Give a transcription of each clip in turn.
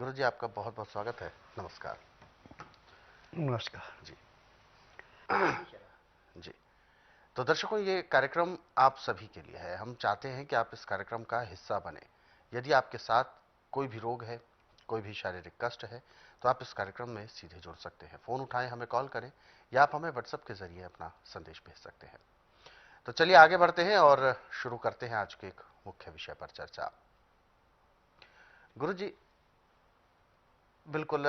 गुरु जी, आपका बहुत बहुत स्वागत है। नमस्कार। नमस्कार जी। जी। तो दर्शकों, ये कार्यक्रम आप सभी के लिए है। हम चाहते हैं कि आप इस कार्यक्रम का हिस्सा बने। यदि आपके साथ कोई भी रोग है, कोई भी शारीरिक कष्ट है, तो आप इस कार्यक्रम में सीधे जुड़ सकते हैं। फोन उठाएं, हमें कॉल करें, या आप हमें व्हाट्सएप के जरिए अपना संदेश भेज सकते हैं। तो चलिए आगे बढ़ते हैं और शुरू करते हैं आज के एक मुख्य विषय पर चर्चा। गुरु जी, बिल्कुल,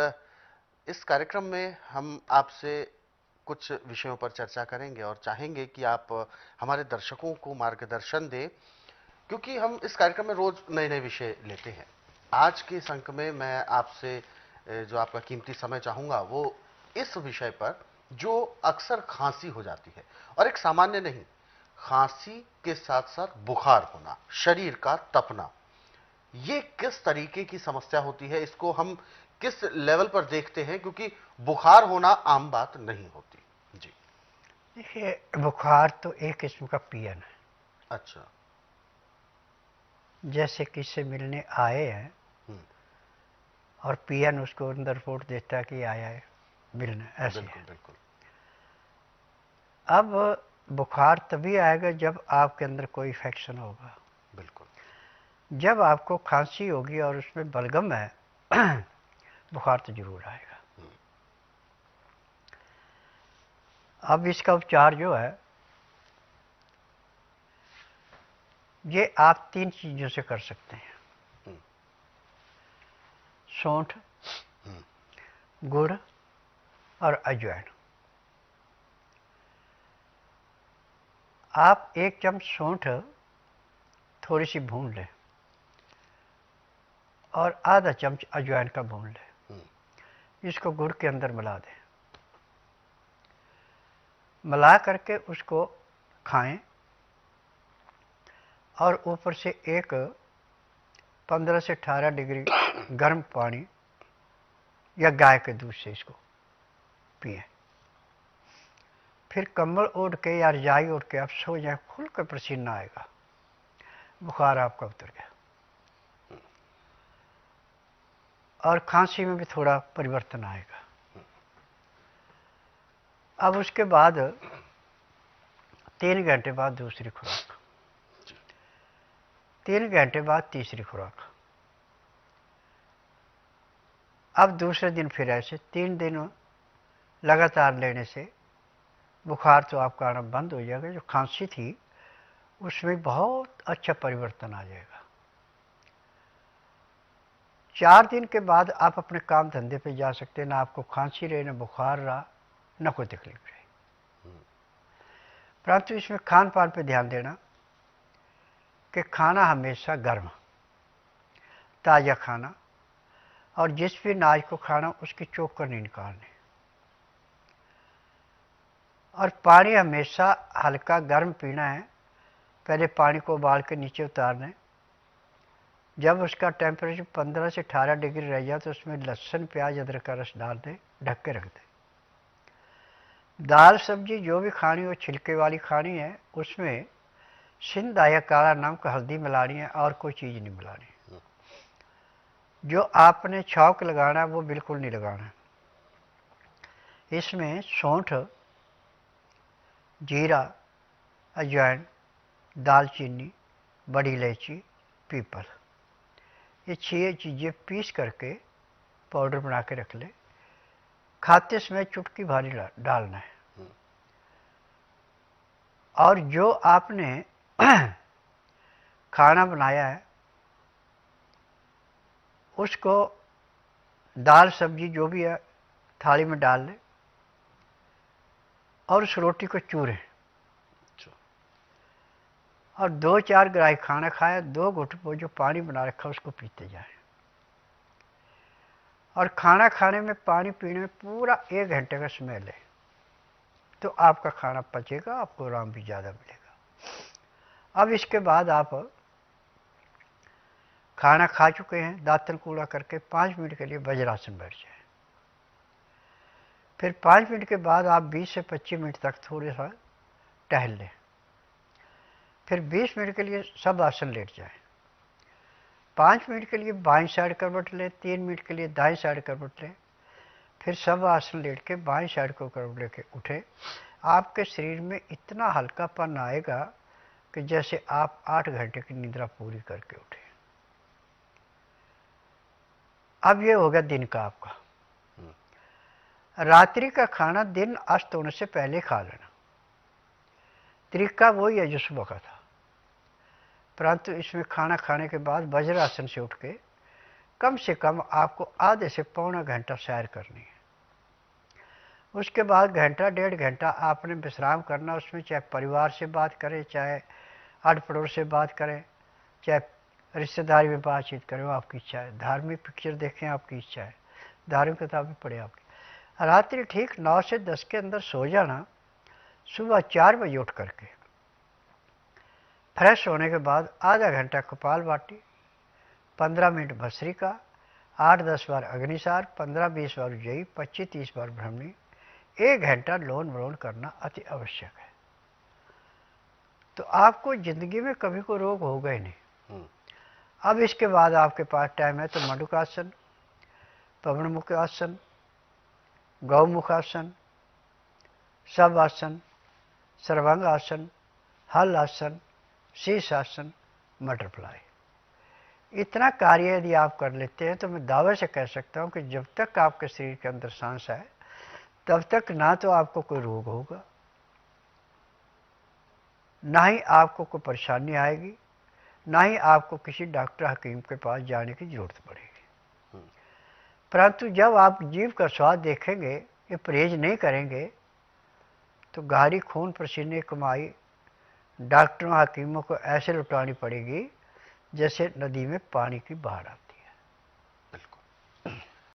इस कार्यक्रम में हम आपसे कुछ विषयों पर चर्चा करेंगे और चाहेंगे कि आप हमारे दर्शकों को मार्गदर्शन दें, क्योंकि हम इस कार्यक्रम में रोज नए नए विषय लेते हैं। आज के इस अंक में मैं आपसे जो आपका कीमती समय चाहूंगा वो इस विषय पर, जो अक्सर खांसी हो जाती है, और एक सामान्य नहीं, खांसी के साथ साथ बुखार होना, शरीर का तपना, ये किस तरीके की समस्या होती है, इसको हम किस लेवल पर देखते हैं, क्योंकि बुखार होना आम बात नहीं होती। जी। देखिए, बुखार तो एक किस्म का पियन है। अच्छा। जैसे किससे मिलने आए हैं हम्म। और पियन उसको अंदर रिपोर्ट देता है कि आया है मिलने, ऐसे बिल्कुल है। बिल्कुल। अब बुखार तभी आएगा जब आपके अंदर कोई इन्फेक्शन होगा। बिल्कुल। जब आपको खांसी होगी और उसमें बलगम है बुखार तो जरूर आएगा। अब इसका उपचार जो है, ये आप 3 चीज़ों से कर सकते हैं। हम्म। सौंठ, हम्म। गुड़ और अजवाइन। आप 1 चम्मच सौंठ थोड़ी सी भून लें और आधा चम्मच अजवाइन का भून लें। हम्म। इसको गुड़ के अंदर मिला दें। मिला करके उसको खाएं और ऊपर से एक 15 से 18 डिग्री गर्म पानी या गाय के दूध से इसको पिएं। फिर कंबल ओढ़ के या रजाई ओढ़ के आप सो जाएं, खुल कर पसीना आएगा, बुखार आपका उतर गया। और खांसी में भी थोड़ा परिवर्तन आएगा। अब उसके बाद 3 घंटे बाद दूसरी खुराक, 3 घंटे बाद तीसरी खुराक। अब दूसरे दिन फिर ऐसे 3 दिन लगातार लेने से बुखार तो आपका आना बंद हो जाएगा। जो खांसी थी उसमें बहुत अच्छा परिवर्तन आ जाएगा। 4 दिन के बाद आप अपने काम धंधे पे जा सकते हैं। ना आपको खांसी रहे, ना बुखार रहा, ना कोई तकलीफ रही। परंतु इसमें खान पान पे ध्यान देना कि खाना हमेशा गर्म, ताज़ा खाना, और जिस भी अनाज को खाना उसकी चोकर नहीं निकालनी। और पानी हमेशा हल्का गर्म पीना है। पहले पानी को उबाल के नीचे उतारना है। जब उसका टेम्परेचर 15 से 18 डिग्री रह जाए तो उसमें लहसुन, प्याज, अदरक का रस डाल दें, ढक के रख दें। दाल सब्जी जो भी खानी हो, छिलके वाली खानी है, उसमें सिंधा या काला नमक, हल्दी मिलानी है और कोई चीज़ नहीं मिलानी। जो आपने छौंक लगाना है वो बिल्कुल नहीं लगाना है। इसमें सौंठ, जीरा, अजवाइन, दालचीनी, बड़ी इलायची, पीपल, ये 6 चीज़ें पीस करके पाउडर बना के रख ले। खाते समय चुटकी भारी डालना है। और जो आपने खाना बनाया है उसको, दाल सब्जी जो भी है, थाली में डाल लें और उस रोटी को चूरें। और 2-4 ग्राही खाना खाए, 2 घुट वो जो पानी बना रखा उसको पीते जाए। और खाना खाने में, पानी पीने में पूरा 1 घंटे का समय लें, तो आपका खाना पचेगा, आपको आराम भी ज़्यादा मिलेगा। अब इसके बाद आप खाना खा चुके हैं, दांतन कूड़ा करके 5 मिनट के लिए वज्रासन बैठ जाए। फिर 5 मिनट के बाद आप 20 से 25 मिनट तक थोड़ा सा टहल लें। फिर 20 मिनट के लिए सब आसन लेट जाए। 5 मिनट के लिए बाईं साइड करवट लें, 3 मिनट के लिए दाईं साइड करवट लें, फिर सब आसन लेट के बाईं साइड को करवट लेके उठे। आपके शरीर में इतना हल्कापन आएगा कि जैसे आप 8 घंटे की निद्रा पूरी करके उठे। अब ये हो गया दिन का आपका। रात्रि का खाना दिन अस्त होने से पहले खा लेना। तरीका वही है जो सुबह का था, परंतु इसमें खाना खाने के बाद वज्रासन से उठ के कम से कम आपको आधे से पौना घंटा सैर करनी है। उसके बाद घंटा 1.5 घंटा आपने विश्राम करना। उसमें चाहे परिवार से बात करें, चाहे आड़ पड़ोस से बात करें, चाहे रिश्तेदारी में बातचीत करें, वो आपकी इच्छा है। धार्मिक पिक्चर देखें, आपकी इच्छा है। धार्मिक किताबें पढ़ें, आपकी। रात्रि ठीक 9 से 10 के अंदर सो जाना। सुबह 4 बजे उठ करके फ्रेश होने के बाद आधा घंटा कपालभाति, 15 मिनट भस्त्रिका, 8-10 बार अग्निसार, 15-20 बार उज्जयी, 25-30 बार ब्राह्मणी, 1 घंटा लोन वलोन करना अति आवश्यक है। तो आपको जिंदगी में कभी कोई रोग होगा ही नहीं। अब इसके बाद आपके पास टाइम है तो मंडूकासन, पवनमुख आसन, गौमुख आसन, सब आसन, सर्वांग आसन, हल आसन, शीश आसन, बटरफ्लाई। इतना कार्य यदि आप कर लेते हैं तो मैं दावे से कह सकता हूं कि जब तक आपके शरीर के अंदर सांस है तब तक ना तो आपको कोई रोग होगा, ना ही आपको कोई परेशानी आएगी, ना ही आपको किसी डॉक्टर हकीम के पास जाने की जरूरत पड़ेगी। परंतु जब आप जीव का स्वाद देखेंगे, ये परहेज नहीं करेंगे, तो गाढ़ी खून पसीने कमाई डॉक्टरों हकीमों को ऐसे लुटानी पड़ेगी जैसे नदी में पानी की बाढ़ आती।